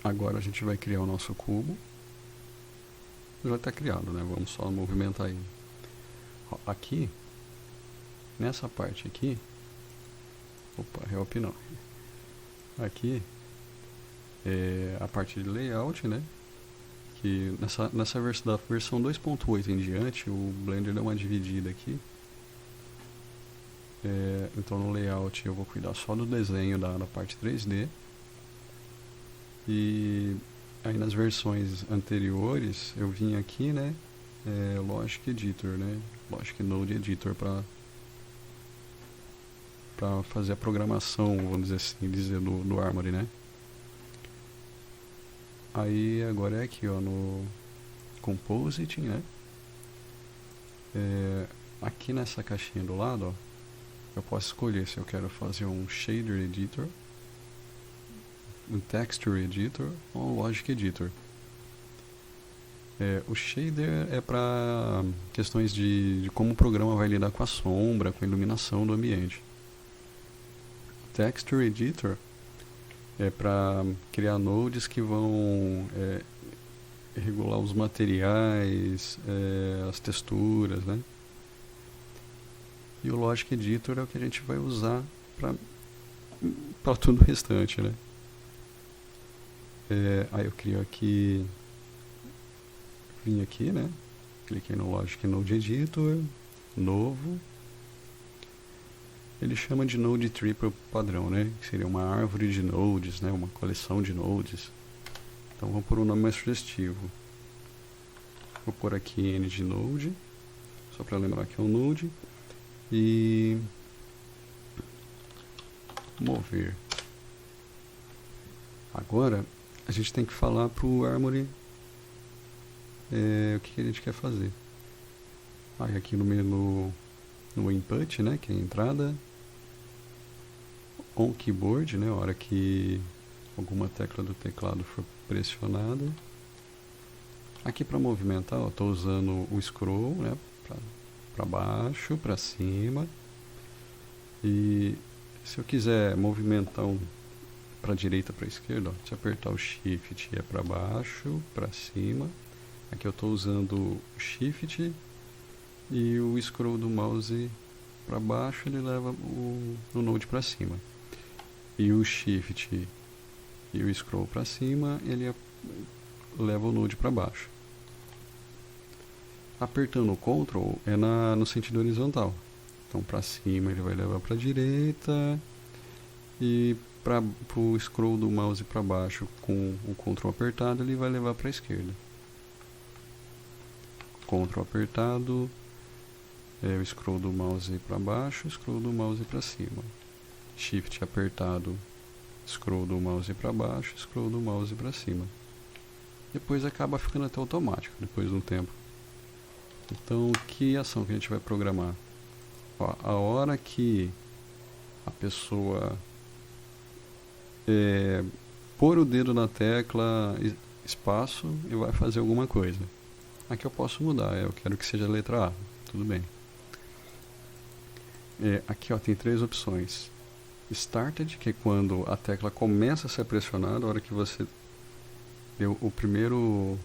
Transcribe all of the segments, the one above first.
Agora a gente vai criar o nosso cubo. Já está criado, né? Vamos só movimentar ele. Ó, aqui, nessa parte aqui, opa, help não. Aqui é a parte de layout, né? Que da versão 2.8 em diante, o Blender dá uma dividida aqui. Então no layout eu vou cuidar só do desenho da parte 3D. E aí nas versões anteriores eu vim aqui, né? Logic Editor, né? Logic Node Editor para fazer a programação, vamos dizer assim, do Armory, né? Aí agora é aqui, ó, no Compositing, né? Aqui nessa caixinha do lado, ó, eu posso escolher se eu quero fazer um Shader Editor, um Texture Editor ou um Logic Editor. O Shader é para questões de como o programa vai lidar com a sombra, com a iluminação do ambiente. Texture Editor é para criar nodes que vão regular os materiais, as texturas, né? E o Logic Editor é o que a gente vai usar para tudo o restante, né? Aí eu crio aqui, vim aqui, né? Cliquei no Logic Node Editor, novo. Ele chama de Node Tree para o padrão, né? Que seria uma árvore de nodes, né? Uma coleção de nodes. Então vamos pôr um nome mais sugestivo. Vou pôr aqui N de Node, só para lembrar que é um Node. E mover. Agora a gente tem que falar para o Armory o que a gente quer fazer. Aí aqui no menu, no input, né, que é a entrada, on keyboard, né, a hora que alguma tecla do teclado for pressionada. Aqui para movimentar, estou usando o scroll, né, para baixo, para cima. E se eu quiser movimentar para direita, para esquerda, se apertar o Shift é para baixo, para cima. Aqui eu estou usando o Shift e o scroll do mouse para baixo, ele leva o node para cima. E o Shift e o scroll para cima, ele leva o node para baixo. Apertando o Ctrl é no sentido horizontal. Então para cima ele vai levar para a direita e para o scroll do mouse para baixo com o Ctrl apertado ele vai levar para a esquerda. Ctrl apertado, o scroll do mouse para baixo, scroll do mouse para cima. Shift apertado, scroll do mouse para baixo, scroll do mouse para cima. Depois acaba ficando até automático, depois de um tempo. Então, que ação que a gente vai programar? Ó, a hora que a pessoa pôr o dedo na tecla espaço e vai fazer alguma coisa. Aqui eu posso mudar, eu quero que seja a letra A, tudo bem. Aqui ó, tem 3 opções. Started, que é quando a tecla começa a ser pressionada, a hora que você deu o primeiro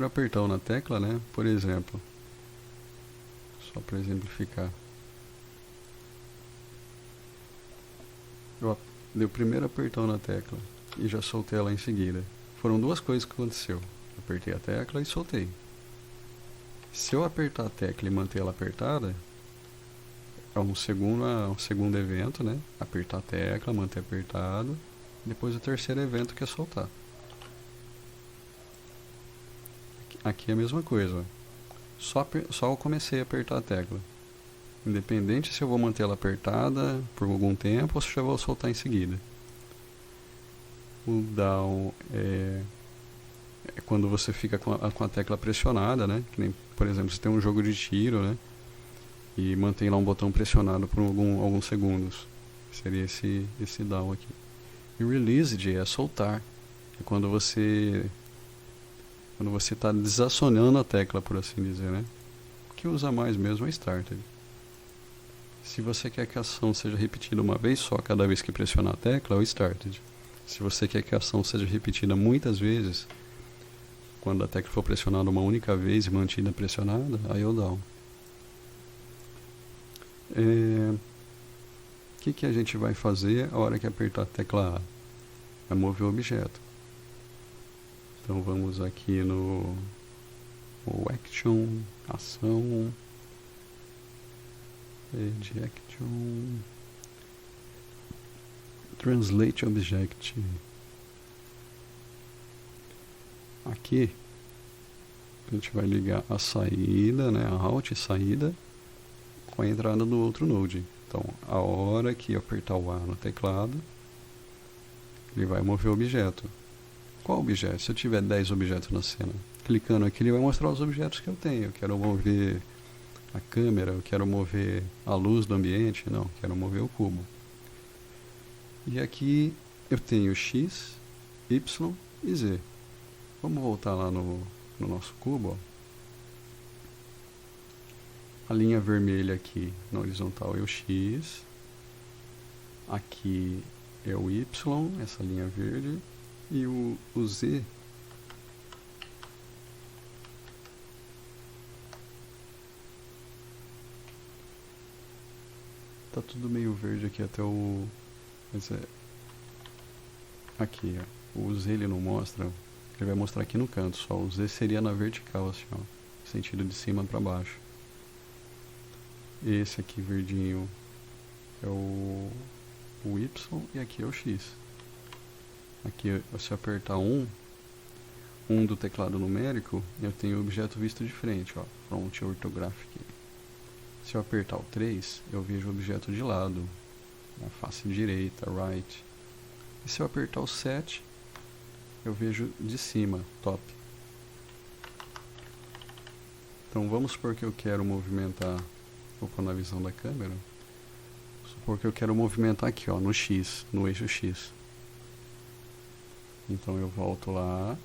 apertão na tecla, né? Por exemplo, só para exemplificar, eu dei o primeiro apertão na tecla e já soltei ela em seguida. Foram 2 coisas que aconteceu. Apertei a tecla e soltei. Se eu apertar a tecla e manter ela apertada, é um segundo evento, né? Apertar a tecla, manter apertado. Depois o terceiro evento que é soltar. Aqui é a mesma coisa. Só eu comecei a apertar a tecla. Independente se eu vou manter ela apertada por algum tempo ou se eu já vou soltar em seguida. O down é quando você fica com a tecla pressionada, né? Que nem, por exemplo, você tem um jogo de tiro, né? E mantém lá um botão pressionado por alguns segundos. Seria esse down aqui. E released é soltar. É quando você está desacionando a tecla, por assim dizer, né? O que usa mais mesmo é started. Se você quer que a ação seja repetida uma vez só, cada vez que pressionar a tecla, é o started. Se você quer que a ação seja repetida muitas vezes, quando a tecla for pressionada uma única vez e mantida pressionada, aí eu down. O que a gente vai fazer a hora que apertar a tecla A? Vai mover o objeto. Então vamos aqui no Action, Ação, Edge Action, Translate Object. Aqui a gente vai ligar a saída, né, a Alt saída, com a entrada do outro Node. Então, a hora que apertar o A no teclado, ele vai mover o objeto. Qual objeto? Se eu tiver 10 objetos na cena, clicando aqui, ele vai mostrar os objetos que eu tenho. Eu quero mover a câmera, eu quero mover a luz do ambiente, não, quero mover o cubo. E aqui eu tenho X, Y e Z. Vamos voltar lá no nosso cubo, ó. A linha vermelha aqui na horizontal é o X, aqui é o Y, essa linha verde, e o Z tá tudo meio verde aqui até o... Mas aqui, ó, o Z ele não mostra, ele vai mostrar aqui no canto só, o Z seria na vertical, assim, ó, sentido de cima para baixo. Esse aqui verdinho é o Y e aqui é o X. Aqui, se eu apertar um do teclado numérico, eu tenho o objeto visto de frente, ó, Front Orthographic. Se eu apertar o 3, eu vejo o objeto de lado, na face direita, right. E se eu apertar o 7, eu vejo de cima, top. Então vamos supor que eu quero movimentar, vou pôr na visão da câmera, supor que eu quero movimentar aqui, ó, no X, no eixo X. Então eu volto lá,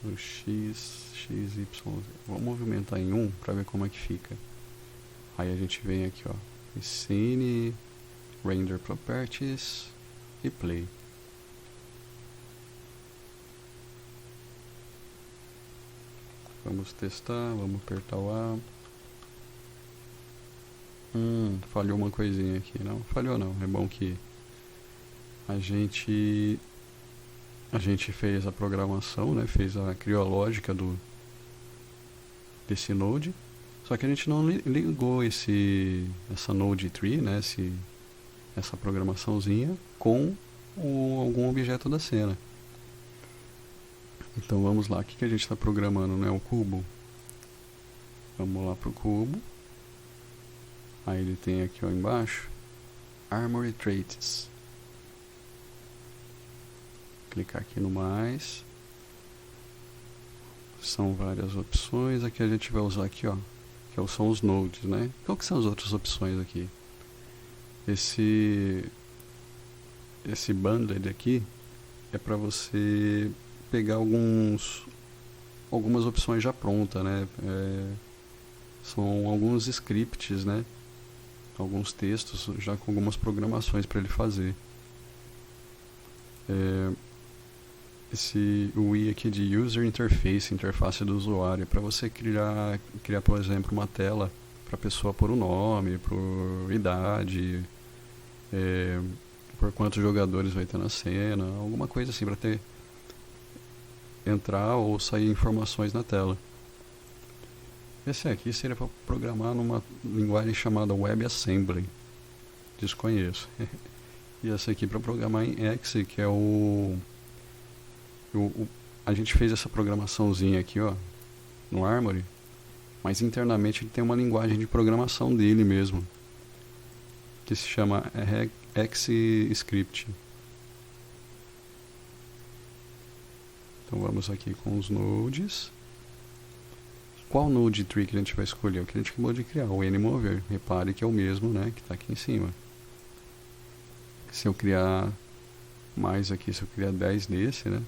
no X, X, Y, vou movimentar em 1 para ver como é que fica. Aí a gente vem aqui, ó, Scene, Render Properties e Play. Vamos testar, vamos apertar o A. Falhou uma coisinha aqui, não? Falhou não, é bom que a gente fez a programação, né? Criou a lógica desse node, só que a gente não ligou essa node tree, né? Essa programaçãozinha com algum objeto da cena. Então vamos lá, o que a gente está programando, né? O cubo. Vamos lá pro cubo. Aí ele tem aqui, ó, embaixo, Armory Traits. Clicar aqui no mais. São várias opções. Aqui a gente vai usar aqui, ó, que são os nodes, né? Qual que são as outras opções aqui? Esse bundled aqui é para você pegar algumas opções já prontas, né? São alguns scripts, né? Alguns textos já com algumas programações para ele fazer. O I aqui de User Interface, interface do usuário, para você criar, por exemplo, uma tela para a pessoa pôr o nome, por idade, por quantos jogadores vai ter na cena, alguma coisa assim para entrar ou sair informações na tela. Esse aqui seria para programar numa linguagem chamada WebAssembly. Desconheço. E esse aqui para programar em X, que é a gente fez essa programaçãozinha aqui, ó, no Armory, mas internamente ele tem uma linguagem de programação dele mesmo, que se chama XScript. Então vamos aqui com os nodes. Qual node tree que a gente vai escolher? O que a gente acabou de criar, o NMover. Repare que é o mesmo, né, que está aqui em cima. Se eu criar mais aqui, se eu criar 10 desse, né,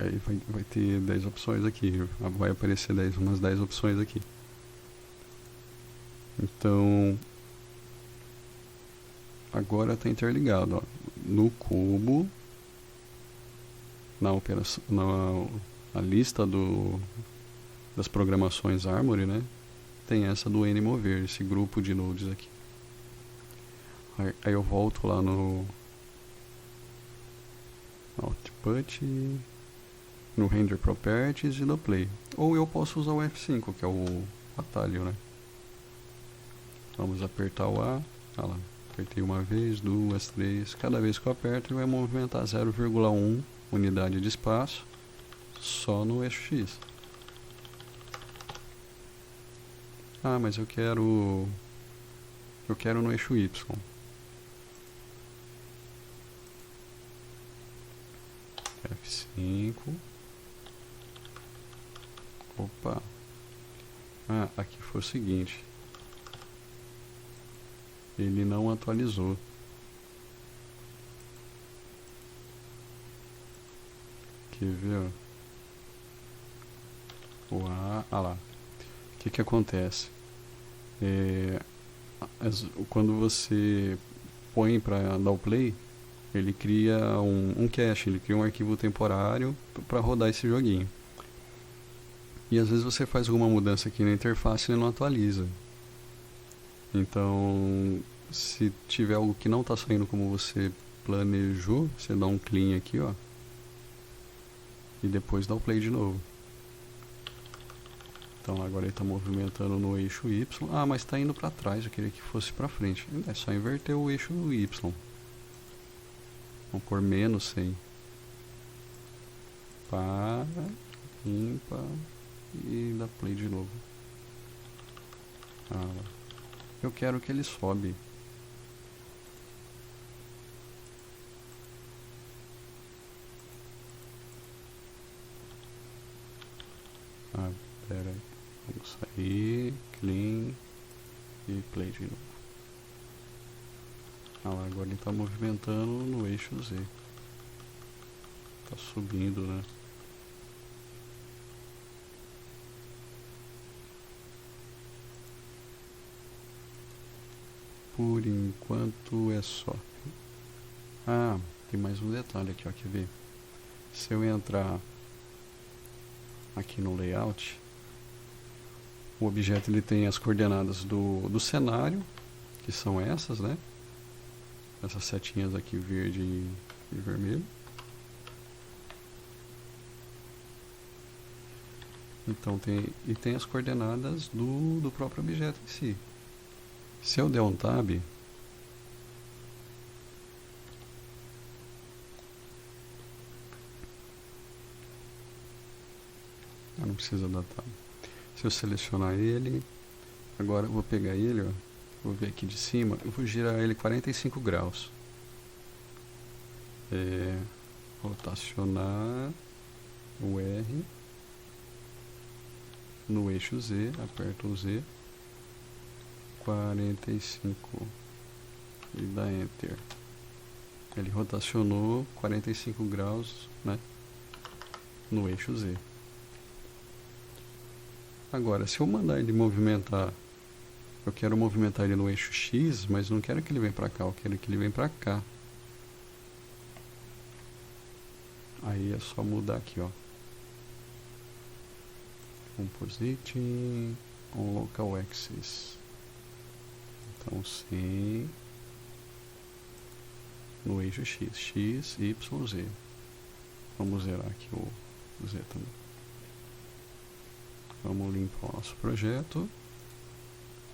aí vai ter 10 opções aqui, vai aparecer umas 10 opções aqui. Então, agora está interligado, ó. No cubo, na operação, na lista das programações Armory, né? Tem essa do nmover, esse grupo de nodes aqui. Aí eu volto lá no Output, no Render Properties e no Play. Ou eu posso usar o F5, que é o atalho, né? Vamos apertar o A. Olha lá, apertei uma vez, duas, três. Cada vez que eu aperto, ele vai movimentar 0,1 unidade de espaço só no eixo X. Ah, mas eu quero no eixo Y. F5. Opa. Ah, aqui foi o seguinte. Ele não atualizou. Quer ver? Ah lá. O que acontece? Quando você põe para dar o play, ele cria um cache, ele cria um arquivo temporário para rodar esse joguinho. E às vezes você faz alguma mudança aqui na interface e ele não atualiza. Então, se tiver algo que não está saindo como você planejou, você dá um clean aqui, ó. E depois dá o play de novo. Então agora ele está movimentando no eixo Y. Ah, mas está indo para trás, eu queria que fosse para frente. É só inverter o eixo Y. Vamos pôr menos 100. Para, limpa e dá play de novo. Ah, eu quero que ele sobe. Ah, pera aí. Vamos sair, clean e play de novo. Ah lá, agora ele está movimentando no eixo Z. Está subindo, né? Por enquanto é só. Ah, tem mais um detalhe aqui, ó, quer ver? Se eu entrar aqui no layout, o objeto ele tem as coordenadas do cenário, que são essas, né? Essas setinhas aqui, verde e vermelho. Então tem as coordenadas do próprio objeto em si. Se eu der um tab, não precisa dar tab. Se eu selecionar ele, agora eu vou pegar ele, ó, vou ver aqui de cima, eu vou girar ele 45 graus. Rotacionar o R no eixo Z, aperto o Z, 45 e dá Enter. Ele rotacionou 45 graus, né, no eixo Z. Agora, se eu mandar ele movimentar, eu quero movimentar ele no eixo X, mas não quero que ele venha para cá, eu quero que ele venha para cá. Aí é só mudar aqui, ó. Composite on local axis. Então, sim, no eixo X, X, Y, Z. Vamos zerar aqui o Z também. Vamos limpar o nosso projeto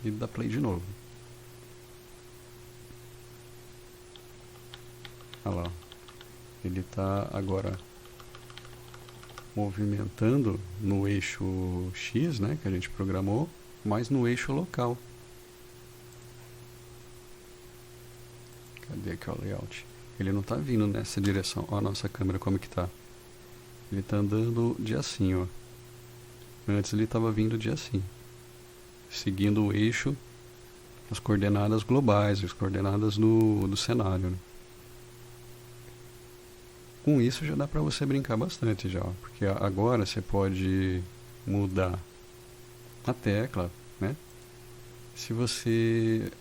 e dar play de novo. Olha lá, ele está agora movimentando no eixo X, né, que a gente programou, mas no eixo local. Cadê aqui o layout? Ele não está vindo nessa direção. Olha a nossa câmera como que tá. Ele está andando de assim, ó. Antes ele estava vindo de assim, seguindo o eixo, as coordenadas globais, as coordenadas do cenário, né? Com isso já dá para você brincar bastante já, porque agora você pode mudar a tecla, né? Se você...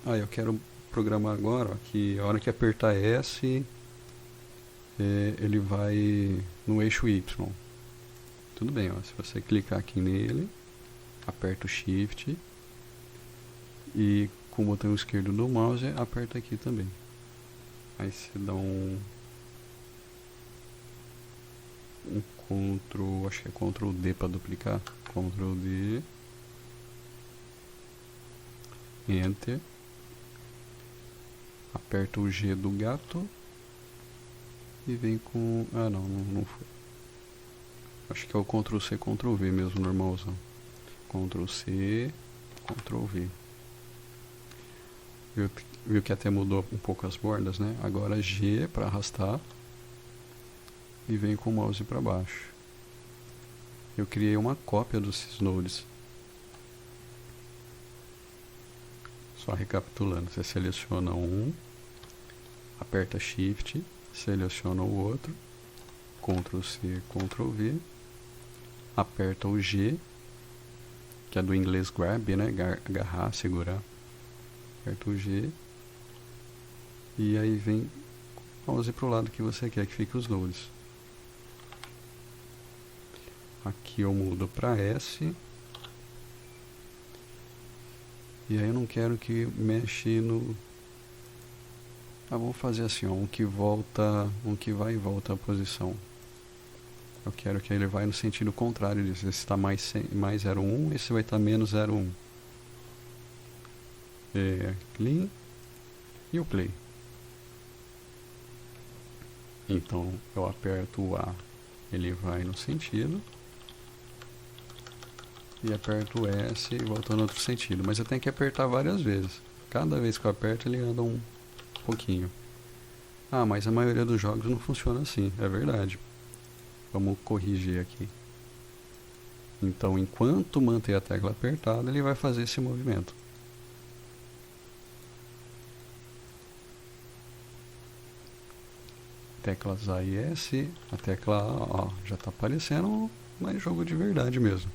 Ah, eu quero programar agora, ó, que a hora que apertar S, ele vai no eixo Y. Tudo bem, ó, se você clicar aqui nele, aperta o Shift e com o botão esquerdo do mouse aperta aqui também. Aí você dá um Ctrl, acho que é Ctrl D para duplicar, Ctrl D, Enter, aperta o G do gato e vem com... Ah, não foi. Acho que é o Ctrl C, Ctrl V mesmo, normalzão. Ctrl C, Ctrl V. Viu que até mudou um pouco as bordas, né? Agora G para arrastar e vem com o mouse para baixo. Eu criei uma cópia dos nodes. Só recapitulando, você seleciona um, aperta Shift, seleciona o outro, Ctrl C, Ctrl V, aperta o G, que é do inglês grab, né? Agarrar, segurar. Aperta o G e aí vem o mouse para o lado que você quer que fique os nodes. Aqui eu mudo para S. E aí eu não quero que mexe no... Ah, vamos fazer assim, ó, um que vai e volta a posição. Eu quero que ele vai no sentido contrário disso. Esse está mais 0,1, esse vai estar menos 0,1. Clean e o play. Então eu aperto o A, ele vai no sentido. E aperto o S e volta no outro sentido. Mas eu tenho que apertar várias vezes. Cada vez que eu aperto ele anda um pouquinho. Ah, mas a maioria dos jogos não funciona assim. É verdade. Vamos corrigir aqui. Então, enquanto manter a tecla apertada, ele vai fazer esse movimento. Teclas A e S. A tecla A, ó, já está aparecendo mais jogo de verdade mesmo.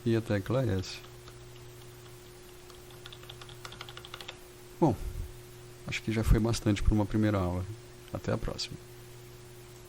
E a tecla S. Bom, acho que já foi bastante para uma primeira aula. Até a próxima.